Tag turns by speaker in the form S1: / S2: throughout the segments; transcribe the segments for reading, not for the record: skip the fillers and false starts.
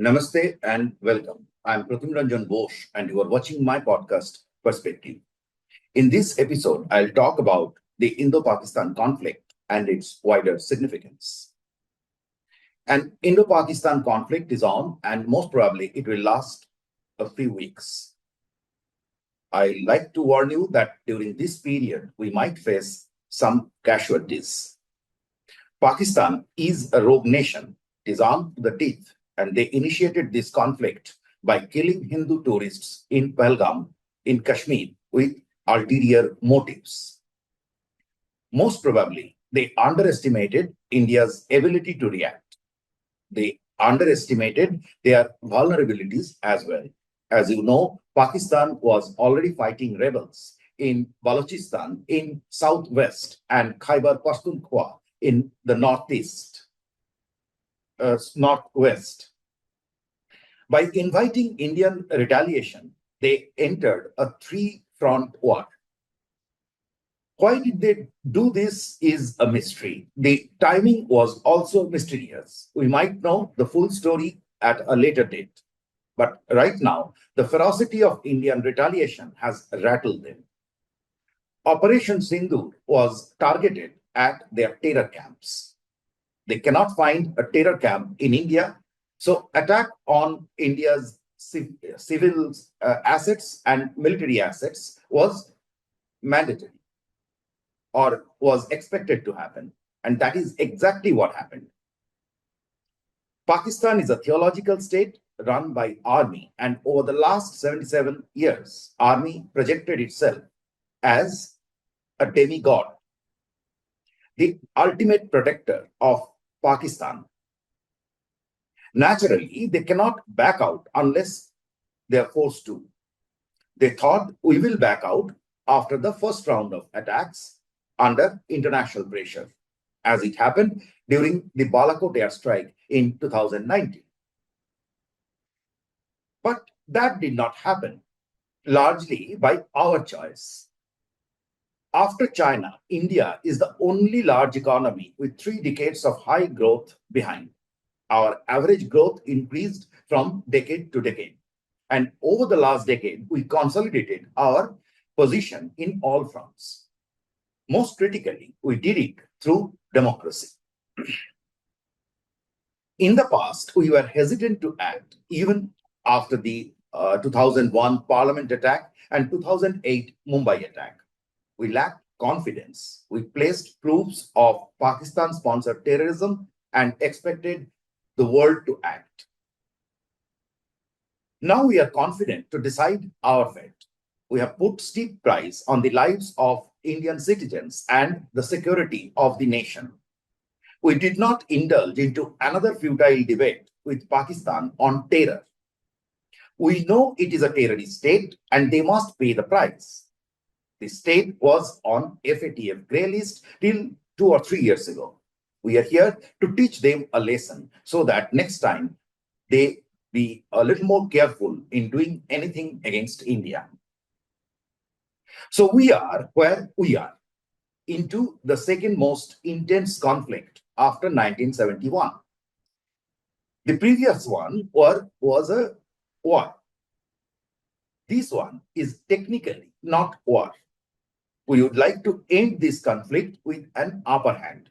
S1: Namaste and welcome. I'm Pratim Ranjan Bose, and you are watching my podcast, Perspective. In this episode, I'll talk about the Indo Pakistan conflict and its wider significance. An Indo Pakistan conflict is on, and most probably it will last a few weeks. I like to warn you that during this period, we might face some casualties. Pakistan is a rogue nation, it is armed to the teeth, and they initiated this conflict by killing Hindu tourists in Pahalgam, in Kashmir, with ulterior motives. Most probably, they underestimated India's ability to react. They underestimated their vulnerabilities as well. As you know, Pakistan was already fighting rebels in Balochistan, in southwest, and Khyber Pakhtunkhwa in the northwest. By inviting Indian retaliation, they entered a three-front war. Why did they do this is a mystery. The timing was also mysterious. We might know the full story at a later date. But right now, the ferocity of Indian retaliation has rattled them. Operation Sindoor was targeted at their terror camps. They cannot find a terror camp in India, so attack on India's civil assets and military assets was mandatory or was expected to happen. And that is exactly what happened. Pakistan is a theological state run by army, and over the last 77 years, army projected itself as a demigod, the ultimate protector of Pakistan. Naturally, they cannot back out unless they are forced to. They thought we will back out after the first round of attacks under international pressure, as it happened during the Balakot airstrike in 2019. But that did not happen, largely by our choice. After China, India is the only large economy with 3 decades of high growth behind. Our average growth increased from decade to decade. And over the last decade, we consolidated our position in all fronts. Most critically, we did it through democracy. In the past, we were hesitant to act, even after the 2001 Parliament attack and 2008 Mumbai attack. We lacked confidence. We placed proofs of Pakistan-sponsored terrorism and expected the world to act. Now we are confident to decide our fate. We have put steep price on the lives of Indian citizens and the security of the nation. We did not indulge into another futile debate with Pakistan on terror. We know it is a terrorist state and they must pay the price. The state was on FATF grey list till 2 or 3 years ago. We are here to teach them a lesson so that next time they be a little more careful in doing anything against India. So we are where we are, into the second most intense conflict after 1971. The previous one was a war. This one is technically not war. We would like to end this conflict with an upper hand.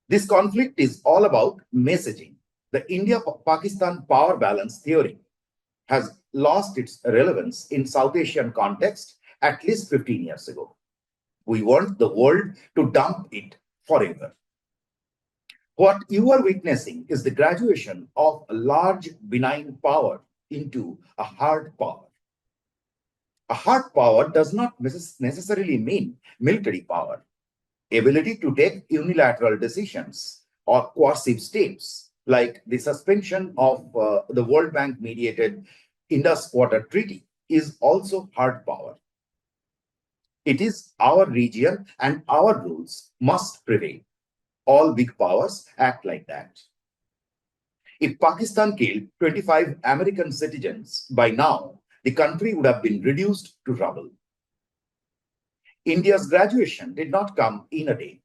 S1: This conflict is all about messaging. The India-Pakistan power balance theory has lost its relevance in South Asian context at least 15 years ago. We want the world to dump it forever. What you are witnessing is the graduation of a large benign power into a hard power. A hard power does not necessarily mean military power. Ability to take unilateral decisions or coercive steps, like the suspension of the World Bank mediated Indus Water Treaty, is also hard power. It is our region and our rules must prevail. All big powers act like that. If Pakistan killed 25 American citizens by now, the country would have been reduced to rubble. India's graduation did not come in a day.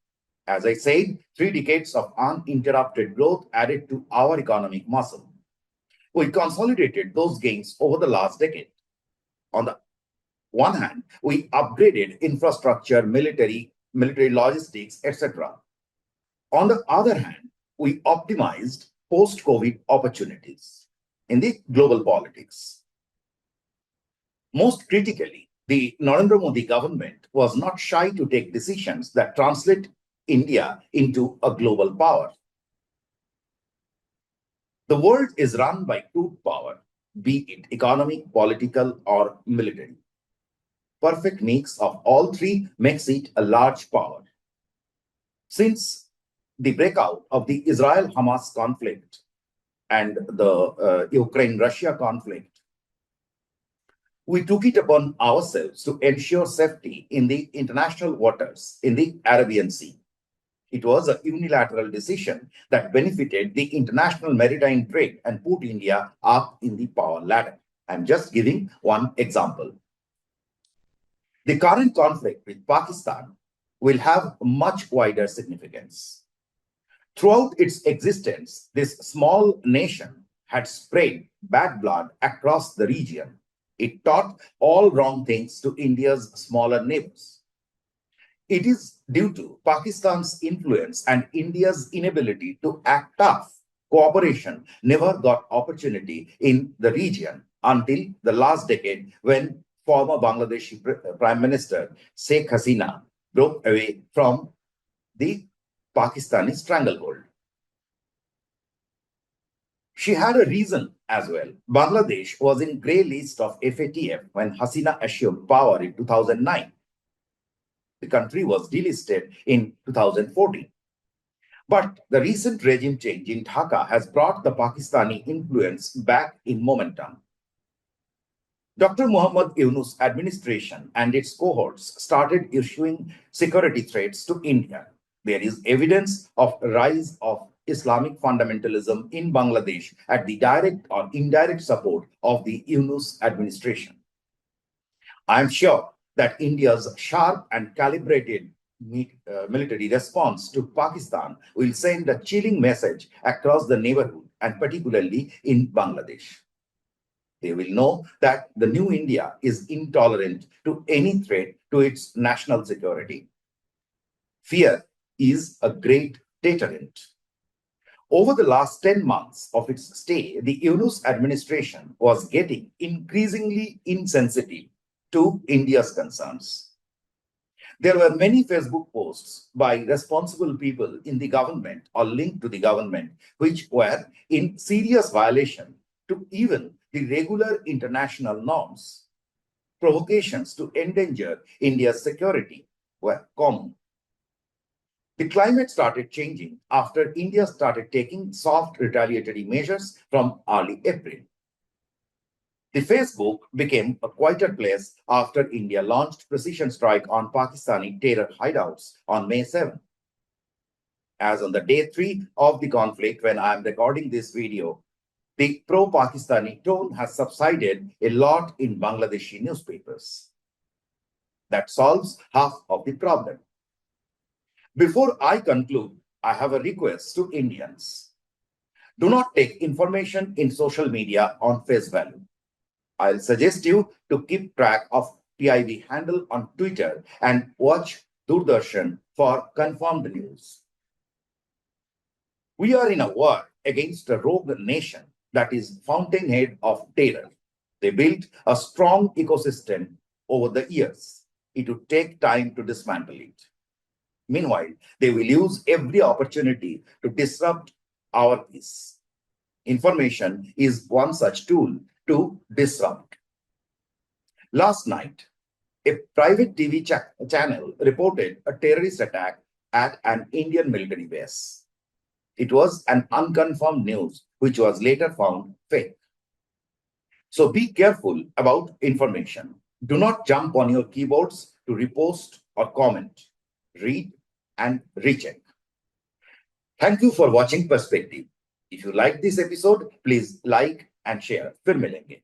S1: As I said, 3 decades of uninterrupted growth added to our economic muscle. We consolidated those gains over the last decade. On the one hand, we upgraded infrastructure, military logistics, etc. On the other hand, we optimized post-COVID opportunities in the global politics. Most critically, the Narendra Modi government was not shy to take decisions that translate India into a global power. The world is run by two power, be it economic, political, or military. Perfect mix of all three makes it a large power. Since the breakout of the Israel-Hamas conflict and the Ukraine-Russia conflict, we took it upon ourselves to ensure safety in the international waters in the Arabian Sea. It was a unilateral decision that benefited the international maritime trade and put India up in the power ladder. I'm just giving one example. The current conflict with Pakistan will have much wider significance. Throughout its existence, this small nation had spread bad blood across the region. It taught all wrong things to India's smaller neighbors. It is due to Pakistan's influence and India's inability to act tough. Cooperation never got opportunity in the region until the last decade when former Bangladeshi Prime Minister Sheikh Hasina broke away from the Pakistani stranglehold. She had a reason as well. Bangladesh was in grey list of FATF when Hasina assumed power in 2009. The country was delisted in 2014. But the recent regime change in Dhaka has brought the Pakistani influence back in momentum. Dr. Muhammad Yunus administration and its cohorts started issuing security threats to India. There is evidence of rise of Islamic fundamentalism in Bangladesh at the direct or indirect support of the Yunus administration. I am sure that India's sharp and calibrated military response to Pakistan will send a chilling message across the neighborhood and particularly in Bangladesh. They will know that the new India is intolerant to any threat to its national security. Fear is a great deterrent. Over the last 10 months of its stay, the Yunus administration was getting increasingly insensitive to India's concerns. There were many Facebook posts by responsible people in the government or linked to the government, which were in serious violation to even the regular international norms. Provocations to endanger India's security were common. The climate started changing after India started taking soft retaliatory measures from early April. The Facebook became a quieter place after India launched precision strike on Pakistani terror hideouts on May 7. As on the day 3 of the conflict, when I am recording this video, the pro-Pakistani tone has subsided a lot in Bangladeshi newspapers. That solves half of the problem. Before I conclude, I have a request to Indians. Do not take information in social media on face value. I'll suggest you to keep track of PIB handle on Twitter and watch Doordarshan for confirmed news. We are in a war against a rogue nation that is fountainhead of terror. They built a strong ecosystem over the years. It would take time to dismantle it. Meanwhile, they will use every opportunity to disrupt our peace. Information is one such tool to disrupt. Last night, a private TV channel reported a terrorist attack at an Indian military base. It was an unconfirmed news, which was later found fake. So be careful about information. Do not jump on your keyboards to repost or comment. Read and recheck. Thank you for watching Perspective. If you like this episode, please like and share. फिर मिलेंगे.